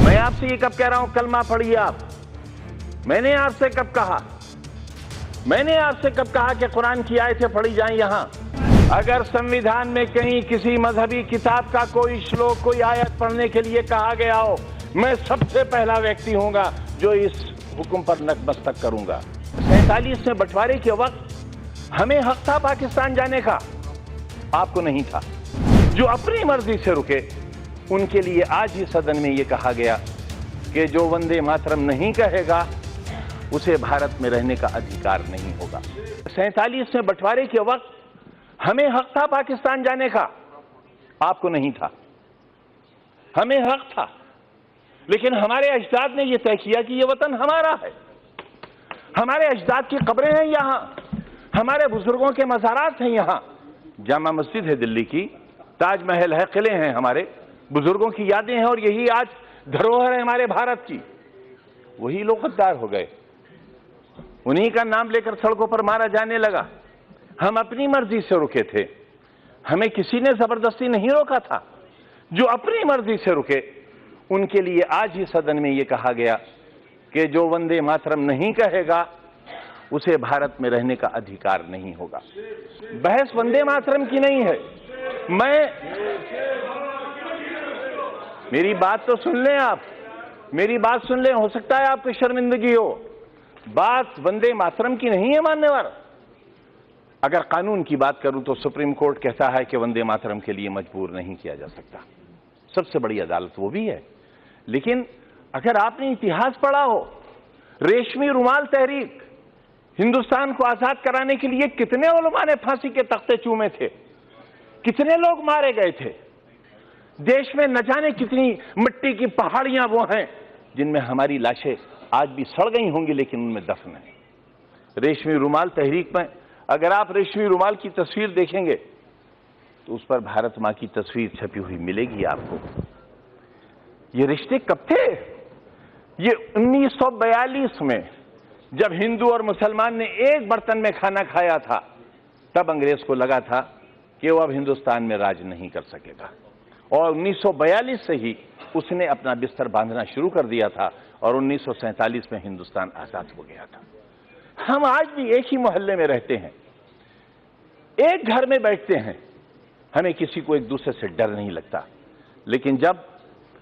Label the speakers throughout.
Speaker 1: मैं आपसे ये कब कह रहा हूं कलमा पढ़िए आप? मैंने आपसे कब कहा? मैंने आपसे कब कहा कि कुरान की आयतें पढ़ी जाएं यहां? अगर संविधान में कहीं किसी मजहबी किताब का कोई श्लोक, कोई आयत पढ़ने के लिए कहा गया हो, मैं सबसे पहला व्यक्ति होऊंगा जो इस हुक्म पर नतमस्तक करूंगा। 47 में बंटवारे के वक्त हमें हक था पाकिस्तान जाने का, आपको नहीं था। जो अपनी मर्जी से रुके उनके लिए आज ही सदन में यह कहा गया कि जो वंदे मातरम नहीं कहेगा उसे भारत में रहने का अधिकार नहीं होगा। 47 में बंटवारे के वक्त हमें हक था पाकिस्तान जाने का, आपको नहीं था। हमें हक था, लेकिन हमारे अजदाद ने यह तय किया कि यह वतन हमारा है। हमारे अजदाद की कब्रें हैं यहां, हमारे बुजुर्गों के मज़ारात हैं यहां। जामा मस्जिद है दिल्ली की, ताजमहल है, किले हैं, हमारे बुजुर्गों की यादें हैं, और यही आज धरोहर है हमारे भारत की। वही लोग गद्दार हो गए, उन्हीं का नाम लेकर सड़कों पर मारा जाने लगा। हम अपनी मर्जी से रुके थे, हमें किसी ने जबरदस्ती नहीं रोका था। जो अपनी मर्जी से रुके उनके लिए आज ही सदन में यह कहा गया कि जो वंदे मातरम नहीं कहेगा उसे भारत में रहने का अधिकार नहीं होगा। बहस वंदे मातरम की नहीं है। मेरी बात तो सुन लें आप, मेरी बात सुन लें, हो सकता है आपको शर्मिंदगी हो। बात वंदे मातरम की नहीं है मान्यवर। अगर कानून की बात करूं तो सुप्रीम कोर्ट कहता है कि वंदे मातरम के लिए मजबूर नहीं किया जा सकता, सबसे बड़ी अदालत वो भी है। लेकिन अगर आपने इतिहास पढ़ा हो, रेशमी रुमाल तहरीक, हिंदुस्तान को आजाद कराने के लिए कितने उलमा ने फांसी के तख्ते चूमे थे, कितने लोग मारे गए थे। देश में न जाने कितनी मिट्टी की पहाड़ियां वो हैं जिनमें हमारी लाशें आज भी सड़ गई होंगी, लेकिन उनमें दफन है। रेशमी रुमाल तहरीक में अगर आप रेशमी रुमाल की तस्वीर देखेंगे तो उस पर भारत मां की तस्वीर छपी हुई मिलेगी आपको। ये रिश्ते कब थे? ये 1942 में जब हिंदू और मुसलमान ने एक बर्तन में खाना खाया था, तब अंग्रेज को लगा था कि वो अब हिंदुस्तान में राज नहीं कर सकेगा, और 1942 से ही उसने अपना बिस्तर बांधना शुरू कर दिया था, और 1947 में हिंदुस्तान आजाद हो गया था। हम आज भी एक ही मोहल्ले में रहते हैं, एक घर में बैठते हैं, हमें किसी को एक दूसरे से डर नहीं लगता। लेकिन जब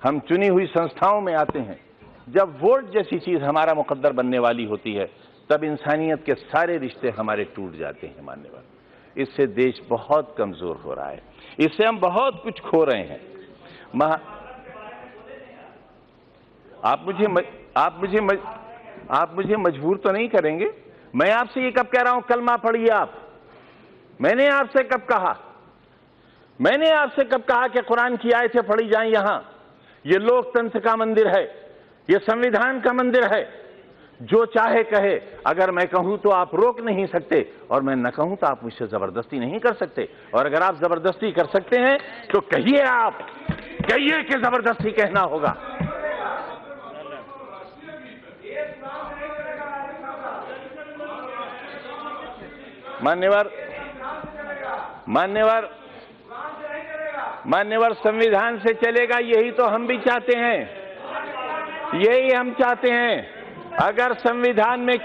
Speaker 1: हम चुनी हुई संस्थाओं में आते हैं, जब वोट जैसी चीज हमारा मुकद्दर बनने वाली होती है, तब इंसानियत के सारे रिश्ते हमारे टूट जाते हैं मान्यवर। इससे देश बहुत कमजोर हो रहा है, इससे हम बहुत कुछ खो रहे हैं। आप मुझे मजबूर तो नहीं करेंगे? मैं आपसे ये कब कह रहा हूं कलमा पढ़िए आप? मैंने आपसे कब कहा? मैंने आपसे कब कहा कि कुरान की आयतें पढ़ी जाएं यहां? ये लोकतंत्र का मंदिर है, ये संविधान का मंदिर है। जो चाहे कहे, अगर मैं कहूं तो आप रोक नहीं सकते, और मैं न कहूं तो आप मुझसे जबरदस्ती नहीं कर सकते। और अगर आप जबरदस्ती कर सकते हैं तो कहिए, आप कहिए कि जबरदस्ती कहना होगा। मान्यवर संविधान से चलेगा, यही तो हम भी चाहते हैं, यही हम चाहते हैं। अगर संविधान में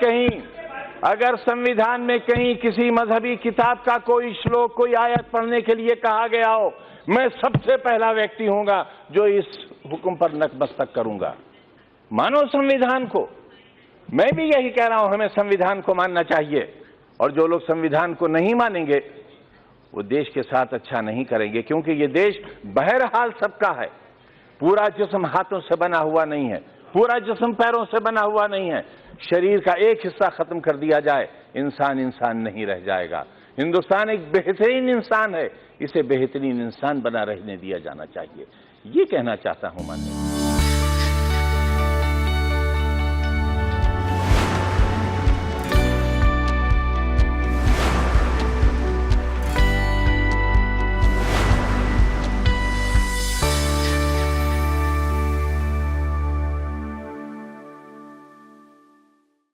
Speaker 1: कहीं किसी मजहबी किताब का कोई श्लोक, कोई आयत पढ़ने के लिए कहा गया हो, मैं सबसे पहला व्यक्ति होऊंगा जो इस हुक्म पर नतमस्तक करूंगा। मानो संविधान को। मैं भी यही कह रहा हूं, हमें संविधान को मानना चाहिए, और जो लोग संविधान को नहीं मानेंगे वो देश के साथ अच्छा नहीं करेंगे, क्योंकि ये देश बहरहाल सबका है। पूरा जिस्म हाथों से बना हुआ नहीं है, पूरा जिस्म पैरों से बना हुआ नहीं है। शरीर का एक हिस्सा खत्म कर दिया जाए, इंसान नहीं रह जाएगा। हिंदुस्तान एक बेहतरीन इंसान है, इसे बेहतरीन इंसान बना रहने दिया जाना चाहिए। ये कहना चाहता हूं माननीय।